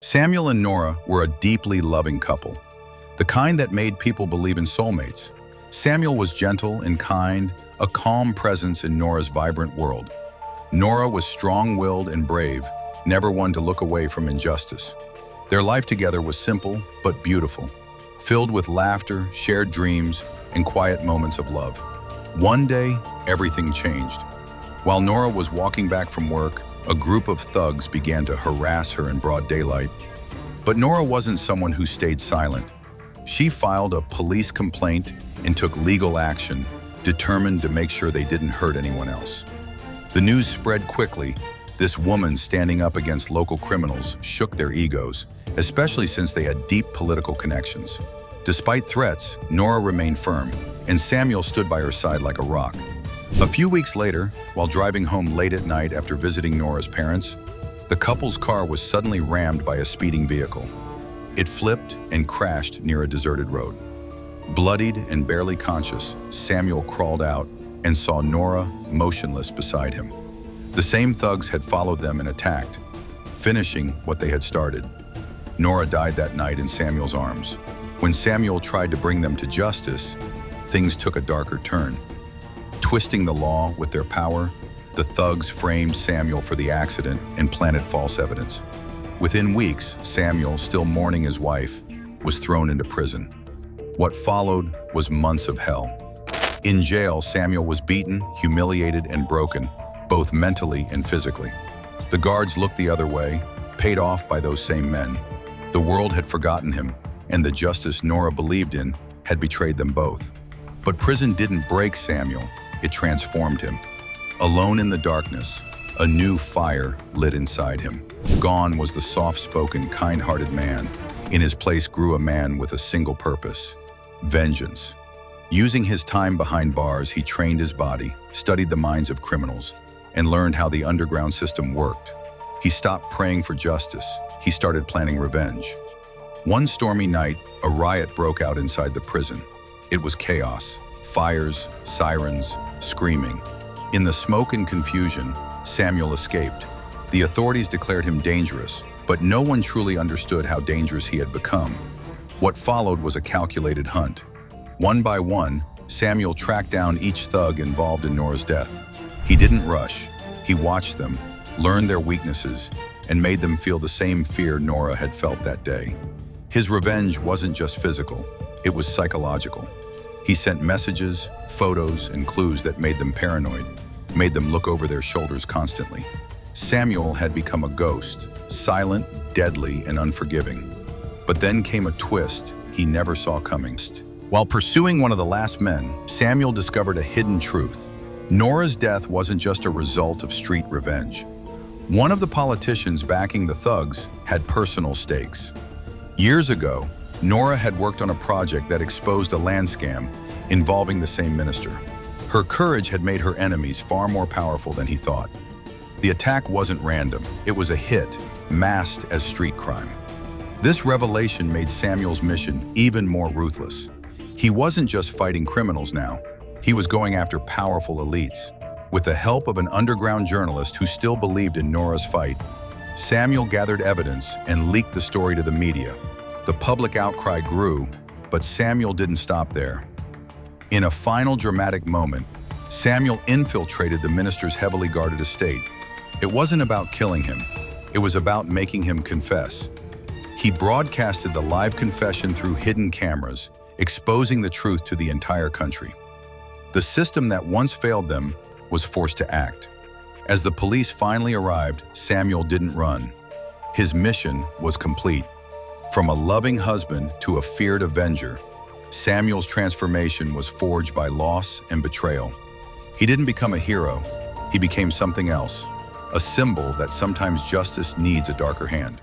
Samuel and Nora were a deeply loving couple, the kind that made people believe in soulmates. Samuel was gentle and kind, a calm presence in Nora's vibrant world. Nora was strong-willed and brave, never one to look away from injustice. Their life together was simple but beautiful, filled with laughter, shared dreams, and quiet moments of love. One day, everything changed. While Nora was walking back from work, a group of thugs began to harass her in broad daylight. But Nora wasn't someone who stayed silent. She filed a police complaint and took legal action, determined to make sure they didn't hurt anyone else. The news spread quickly. This woman standing up against local criminals shook their egos, especially since they had deep political connections. Despite threats, Nora remained firm, and Samuel stood by her side like a rock. A few weeks later, while driving home late at night after visiting Nora's parents, the couple's car was suddenly rammed by a speeding vehicle. It flipped and crashed near a deserted road. Bloodied and barely conscious, Samuel crawled out and saw Nora motionless beside him. The same thugs had followed them and attacked, finishing what they had started. Nora died that night in Samuel's arms. When Samuel tried to bring them to justice, things took a darker turn. Twisting the law with their power, the thugs framed Samuel for the accident and planted false evidence. Within weeks, Samuel, still mourning his wife, was thrown into prison. What followed was months of hell. In jail, Samuel was beaten, humiliated, and broken, both mentally and physically. The guards looked the other way, paid off by those same men. The world had forgotten him, and the justice Nora believed in had betrayed them both. But prison didn't break Samuel, it transformed him. Alone in the darkness, a new fire lit inside him. Gone was the soft-spoken, kind-hearted man. In his place grew a man with a single purpose: vengeance. Using his time behind bars, he trained his body, studied the minds of criminals, and learned how the underground system worked. He stopped praying for justice. He started planning revenge. One stormy night, a riot broke out inside the prison. It was chaos. Fires, sirens, screaming. In the smoke and confusion, Samuel escaped. The authorities declared him dangerous, but no one truly understood how dangerous he had become. What followed was a calculated hunt. One by one, Samuel tracked down each thug involved in Nora's death. He didn't rush. He watched them, learned their weaknesses, and made them feel the same fear Nora had felt that day. His revenge wasn't just physical, it was psychological. He sent messages, photos, and clues that made them paranoid, made them look over their shoulders constantly. Samuel had become a ghost, silent, deadly, and unforgiving. But then came a twist he never saw coming. While pursuing one of the last men, Samuel discovered a hidden truth. Nora's death wasn't just a result of street revenge. One of the politicians backing the thugs had personal stakes. Years ago, Nora had worked on a project that exposed a land scam involving the same minister. Her courage had made her enemies far more powerful than he thought. The attack wasn't random. It was a hit, masked as street crime. This revelation made Samuel's mission even more ruthless. He wasn't just fighting criminals now. He was going after powerful elites. With the help of an underground journalist who still believed in Nora's fight, Samuel gathered evidence and leaked the story to the media. The public outcry grew, but Samuel didn't stop there. In a final dramatic moment, Samuel infiltrated the minister's heavily guarded estate. It wasn't about killing him. It was about making him confess. He broadcasted the live confession through hidden cameras, exposing the truth to the entire country. The system that once failed them was forced to act. As the police finally arrived, Samuel didn't run. His mission was complete. From a loving husband to a feared avenger, Samuel's transformation was forged by loss and betrayal. He didn't become a hero, he became something else, a symbol that sometimes justice needs a darker hand.